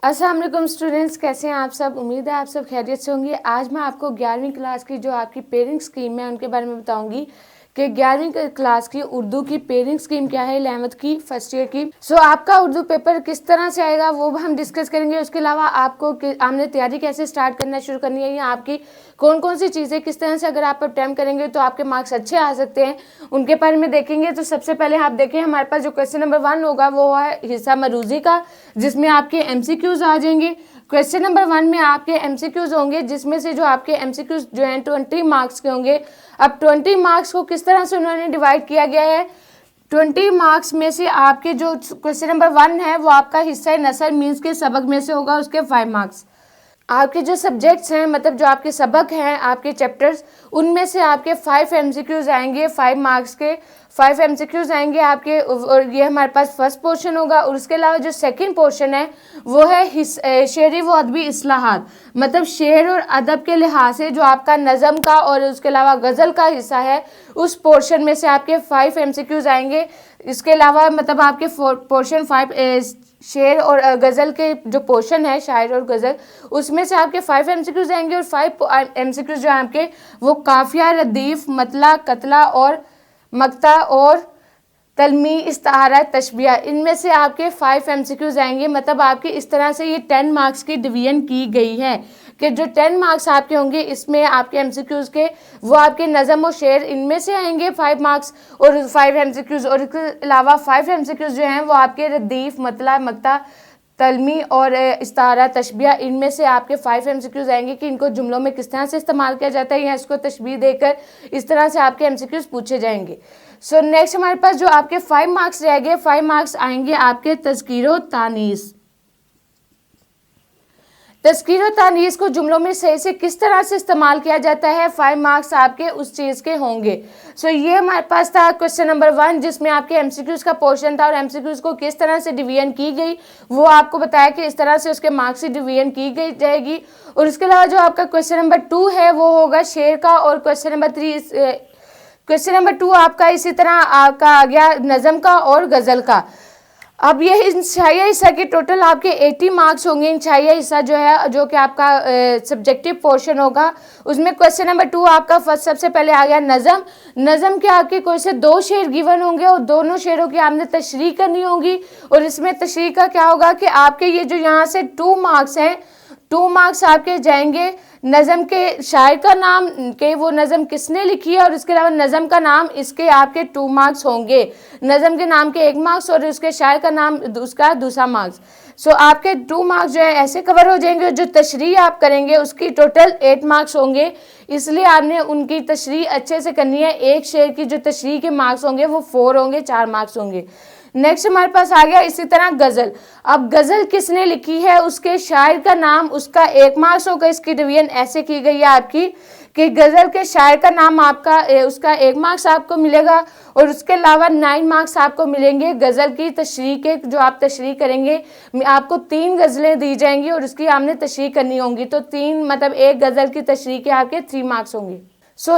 अस्सलाम वालेकुम स्टूडेंट्स, कैसे हैं आप सब। उम्मीद है आप सब खैरियत से होंगे। आज मैं आपको 11वीं क्लास की जो आपकी पेयरिंग स्कीम है उनके बारे में बताऊंगी कि 11वीं क्लास की उर्दू की पेयरिंग स्कीम क्या है, 11वीं की फर्स्ट ईयर की। आपका उर्दू पेपर किस तरह से आएगा वो हम डिस्कस करेंगे। उसके अलावा आपको आपने तैयारी कैसे स्टार्ट करना शुरू करनी है, या आपकी कौन कौन सी चीज़ें किस तरह से अगर आप अटैम्प्ट करेंगे तो आपके मार्क्स अच्छे आ सकते हैं, उनके बारे में देखेंगे। तो सबसे पहले आप देखें, हमारे पास जो क्वेश्चन नंबर 1 होगा वो है हिस्सा मरूजी का, जिसमें आपके MCQs आ जाएंगे। क्वेश्चन नंबर 1 में आपके MCQs होंगे, जिसमें से जो आपके MCQs जो हैं 20 मार्क्स के होंगे। अब 20 मार्क्स को किस तरह से उन्होंने डिवाइड किया गया है। 20 मार्क्स में से आपके जो क्वेश्चन नंबर 1 है वो आपका हिस्सा नसर मीन्स के सबक में से होगा, उसके 5 मार्क्स। आपके जो सब्जेक्ट्स हैं, मतलब जो आपके सबक हैं, आपके चैप्टर्स, उनमें से आपके 5 MCQs आएंगे, 5 मार्क्स के 5 MCQs आएंगे आपके। और ये हमारे पास फर्स्ट पोर्शन होगा। और उसके अलावा जो सेकंड पोर्शन है वो है शेरी व अदबी इस्लाहात, मतलब शेर और अदब के लिहाज से जो आपका नज़म का और उसके अलावा गज़ल का हिस्सा है, उस पोर्शन में से आपके 5 MCQs आएंगे। इसके अलावा मतलब आपके पोर्शन 5 शेर और गज़ल के जो पोर्शन है, शायर और गज़ल, उसमें से आपके 5 MCQs आएंगे। और 5 MCQs जो हैं आपके वो काफिया, रदीफ, मतला, कतला और मक्ता और तलमी, इस्तारा, तशबिया, इनमें से आपके 5 MCQs आएंगे। मतलब आपकी इस तरह से ये 10 मार्क्स की डिवीजन की गई है कि जो 10 मार्क्स आपके होंगे इसमें आपके MCQs के वो आपके नज़म और शेर, इनमें से आएंगे 5 मार्क्स और 5 MCQs। और इसके अलावा 5 MCQs जो हैं वो आपके रदीफ, मतला, मक्ता, तलमी और इस्तारा, तशबिया, इनमें से आपके 5 MCQs आएंगे कि इनको जुमलों में किस तरह से इस्तेमाल किया जाता है, या इसको तशबीह देकर इस तरह से आपके MCQs पूछे जाएंगे। नेक्स्ट हमारे पास जो आपके 5 मार्क्स रह गए, 5 मार्क्स आएंगे आपके तज़कीर व तानीस। तज़कीर व तानीस को जुमलों में सही से किस तरह से इस्तेमाल किया जाता है, 5 मार्क्स आपके उस चीज़ के होंगे। ये हमारे पास था क्वेश्चन नंबर 1, जिसमें आपके MCQs का पोर्शन था। और MCQs को किस तरह से डिवीजन की गई वो आपको बताया कि इस तरह से उसके मार्क्स की डिवीजन की गई जाएगी। और इसके अलावा जो आपका क्वेश्चन नंबर 2 है वो होगा शेर का। और क्वेश्चन नंबर 2 आपका इसी तरह आपका आ गया नज़म का और गज़ल का। अब ये इंशाइया हिस्सा के टोटल आपके 80 मार्क्स होंगे। इंशाइया हिस्सा जो है, जो कि आपका सब्जेक्टिव पोर्शन होगा, उसमें क्वेश्चन नंबर 2 आपका फर्स्ट सबसे पहले आ गया नज़म। नज़म के आपके कोई से 2 शेर गिवन होंगे और दोनों शेरों की आपने तशरीह करनी होगी। और इसमें तशरीह का क्या होगा कि आपके ये जो यहाँ से 2 मार्क्स हैं, 2 मार्क्स आपके जाएंगे नज़म के शायर का नाम के, वो नज़म किसने लिखी है, और इसके अलावा नज़म का नाम, इसके आपके 2 मार्क्स होंगे। नज़म के नाम के 1 मार्क्स और उसके शायर का नाम उसका दूसरा मार्क्स। आपके 2 मार्क्स जो है ऐसे कवर हो जाएंगे। जो तशरीह आप करेंगे उसकी टोटल 8 मार्क्स होंगे, इसलिए आपने उनकी तशरीह अच्छे से करनी है। एक शेर की जो तशरीह के मार्क्स होंगे वो 4 होंगे, 4 मार्क्स होंगे। नेक्स्ट हमारे पास आ गया इसी तरह गज़ल। अब गज़ल किसने लिखी है, उसके शायर का नाम, उसका 1 मार्क्स होगा। इसकी डिवीजन ऐसे की गई है आपकी कि गज़ल के शायर का नाम आपका उसका 1 मार्क्स आपको मिलेगा। और उसके अलावा 9 मार्क्स आपको मिलेंगे गज़ल की तशरीह के। जो आप तशरीह करेंगे, आपको 3 गज़लें दी जाएंगी और उसकी आपने तशरीह करनी होंगी। तो 3 मतलब एक गज़ल की तशरीह के आपके 3 मार्क्स होंगे।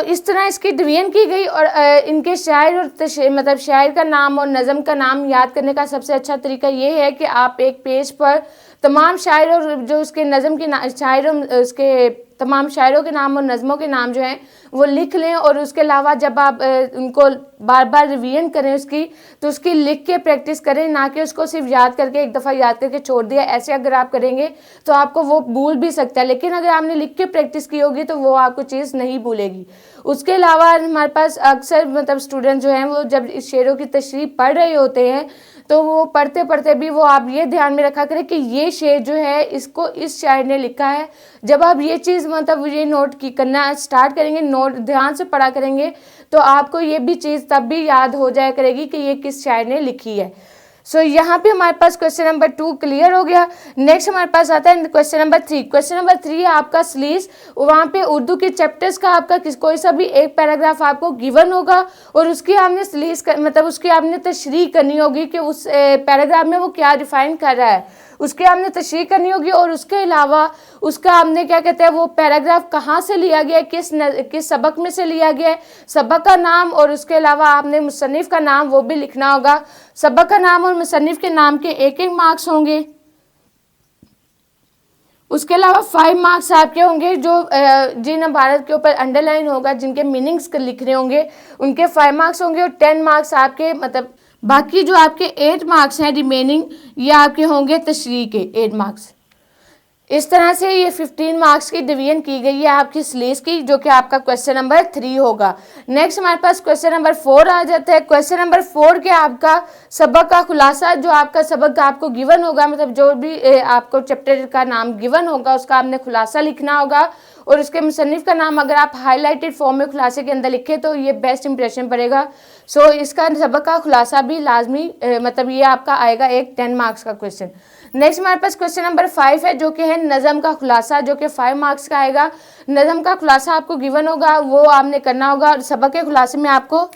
इस तरह इसकी डिवीजन की गई। और इनके शायर और मतलब शायर का नाम और नज़म का नाम याद करने का सबसे अच्छा तरीका ये है कि आप एक पेज पर तमाम शायर और जो उसके नज़म के शायर, उसके तमाम शायरों के नाम और नज़मों के नाम जो हैं वो लिख लें। और उसके अलावा जब आप उनको बार बार रिवीजन करें उसकी, तो उसकी लिख के प्रैक्टिस करें, ना कि उसको सिर्फ याद करके एक दफ़ा याद करके छोड़ दिया। ऐसे अगर आप करेंगे तो आपको वो भूल भी सकता है, लेकिन अगर आपने लिख के प्रैक्टिस की होगी तो वो आपको चीज़ नहीं भूलेगी। उसके अलावा हमारे पास अक्सर मतलब स्टूडेंट जो हैं वो जब इस शेरों की तशरीह पढ़ रहे होते हैं तो वो पढ़ते पढ़ते भी वो आप ये ध्यान में रखा करें कि ये शेर जो है इसको इस शायर ने लिखा है। जब आप ये चीज़ मतलब ये नोट की करना स्टार्ट करेंगे, नोट ध्यान से पढ़ा करेंगे, तो आपको ये भी चीज़ तब भी याद हो जाया करेगी कि ये किस शायर ने लिखी है। यहाँ पे हमारे पास क्वेश्चन नंबर 2 क्लियर हो गया। नेक्स्ट हमारे पास आता है क्वेश्चन नंबर 3। क्वेश्चन नंबर 3 है आपका स्लीस। वहाँ पे उर्दू के चैप्टर्स का आपका कोई सा भी एक पैराग्राफ आपको गिवन होगा और उसकी आपने स्लीस मतलब उसकी आपने तशरीह करनी होगी कि उस पैराग्राफ में वो क्या डिफाइन कर रहा है, उसकी आपने तशरीह करनी होगी। और उसके अलावा उसका आपने क्या कहते हैं वो पैराग्राफ कहाँ से लिया गया है, किस सबक में से लिया गया है, सबक का नाम और उसके अलावा आपने मुसन्निफ का नाम वो भी लिखना होगा। सबक का नाम और मुसन्निफ के नाम के 1-1 मार्क्स होंगे। उसके अलावा 5 मार्क्स आपके होंगे जो जिन भारत के ऊपर अंडरलाइन होगा, जिनके मीनिंग्स लिख रहे होंगे उनके 5 मार्क्स होंगे, और 10 मार्क्स आपके मतलब बाकी जो आपके 8 मार्क्स हैं रिमेनिंग, ये आपके होंगे तशरीह के 8 मार्क्स। इस तरह से ये 15 मार्क्स की डिवीजन की गई है आपकी स्लेस की, जो कि आपका क्वेश्चन नंबर 3 होगा। नेक्स्ट हमारे पास क्वेश्चन नंबर 4 आ जाता है। क्वेश्चन नंबर 4 के आपका सबक का खुलासा, जो आपका सबक आपको गिवन होगा, मतलब जो भी आपको चैप्टर का नाम गिवन होगा उसका आपने खुलासा लिखना होगा, और उसके मुसन्निफ का नाम अगर आप हाईलाइटेड फॉर्म में खुलासे के अंदर लिखे तो ये बेस्ट इंप्रेशन पड़ेगा। सो इसका सबक का खुलासा भी लाजमी मतलब ये आपका आएगा एक 10 मार्क्स का क्वेश्चन। नेक्स्ट हमारे पास क्वेश्चन नंबर 5 है, जो कि है नज़म का खुलासा, जो कि 5 मार्क्स का आएगा। नज़म का खुलासा आपको गिवन होगा, वो आपने करना होगा। और सबक के खुलासे में आपको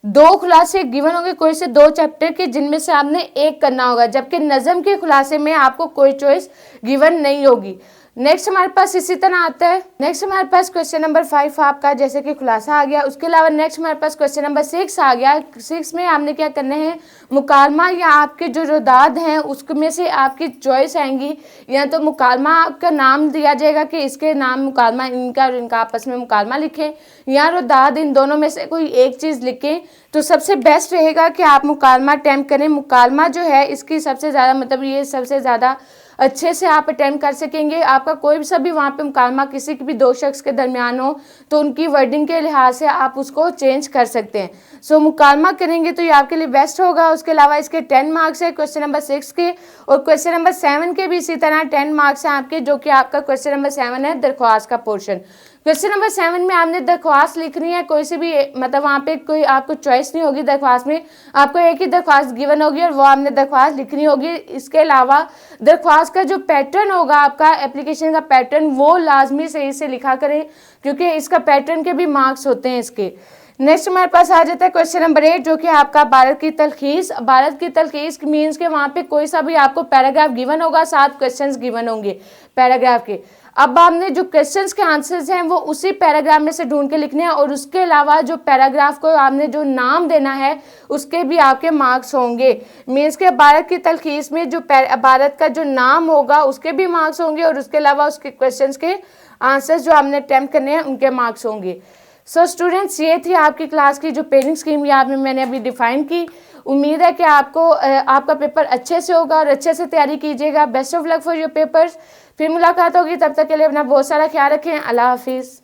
2 खुलासे गिवन होंगे कोई से 2 चैप्टर के, जिनमें से आपने एक करना होगा, जबकि नज़म के खुलासे में आपको कोई चॉइस गिवन नहीं होगी। नेक्स्ट हमारे पास इसी तरह आता है। नेक्स्ट हमारे पास क्वेश्चन नंबर 5 आपका जैसे कि खुलासा आ गया। उसके अलावा नेक्स्ट हमारे पास क्वेश्चन नंबर 6 आ गया। 6 में आपने क्या करना है, मुकालमा या आपके जो रुदाद हैं उसमें से आपकी चॉइस आएंगी, या तो मुकालमा का नाम दिया जाएगा कि इसके नाम मुकालमा, इनका और इनका आपस में मुकालमा लिखें, या रुदाद, इन दोनों में से कोई एक चीज़ लिखें। तो सबसे बेस्ट रहेगा कि आप मुकालमा अटैम्प्ट करें। मुकालमा जो है इसकी सबसे ज़्यादा मतलब ये सबसे ज़्यादा अच्छे से आप अटैम्प्ट कर सकेंगे। आपका कोई भी सभी वहाँ पे मुकालमा किसी भी 2 शख्स के दरमियान हो तो उनकी वर्डिंग के लिहाज से आप उसको चेंज कर सकते हैं। सो मुकालमा करेंगे तो ये आपके लिए बेस्ट होगा। उसके अलावा इसके 10 मार्क्स है क्वेश्चन नंबर 6 के, और क्वेश्चन नंबर 7 के भी इसी तरह 10 मार्क्स हैं आपके, जो कि आपका क्वेश्चन नंबर 7 है दरख्वास्त का पोर्शन। क्वेश्चन नंबर 7 में आपने दरख्वास्त लिखनी है, कोई सी भी मतलब वहाँ पे कोई आपको चॉइस नहीं होगी दरख्वास्त में, आपको एक ही दरख्वास्त गिवन होगी और वो आपने दरख्वास्त लिखनी होगी। इसके अलावा दरख्वास्त का जो पैटर्न होगा आपका एप्लीकेशन का पैटर्न, वो लाजमी सही से लिखा करें, क्योंकि इसका पैटर्न के भी मार्क्स होते हैं इसके। नेक्स्ट हमारे पास आ जाता है क्वेश्चन नंबर 8, जो कि आपका भारत की तलखीस। भारत की तलखीस मीन्स के वहाँ पे कोई सा भी आपको पैराग्राफ गिवन होगा, 7 क्वेश्चंस गिवन होंगे पैराग्राफ के। अब आपने जो क्वेश्चंस के आंसर्स हैं वो उसी पैराग्राफ में से ढूंढ के लिखने हैं, और उसके अलावा जो पैराग्राफ को आपने जो नाम देना है उसके भी आपके मार्क्स होंगे। मीन्स के भारत की तलखीस में जो भारत का जो नाम होगा उसके भी मार्क्स होंगे, और उसके अलावा उसके क्वेश्चंस के आंसर्स जो आपने अटैम्प्ट करने हैं उनके मार्क्स होंगे। सो स्टूडेंट्स, ये थी आपकी क्लास की जो पेयरिंग स्कीम ये मैंने अभी डिफाइन की। उम्मीद है कि आपको आपका पेपर अच्छे से होगा और अच्छे से तैयारी कीजिएगा। Best of luck for your papers. फिर मुलाकात होगी, तब तक के लिए अपना बहुत सारा ख्याल रखें। अल्लाह हाफिज़।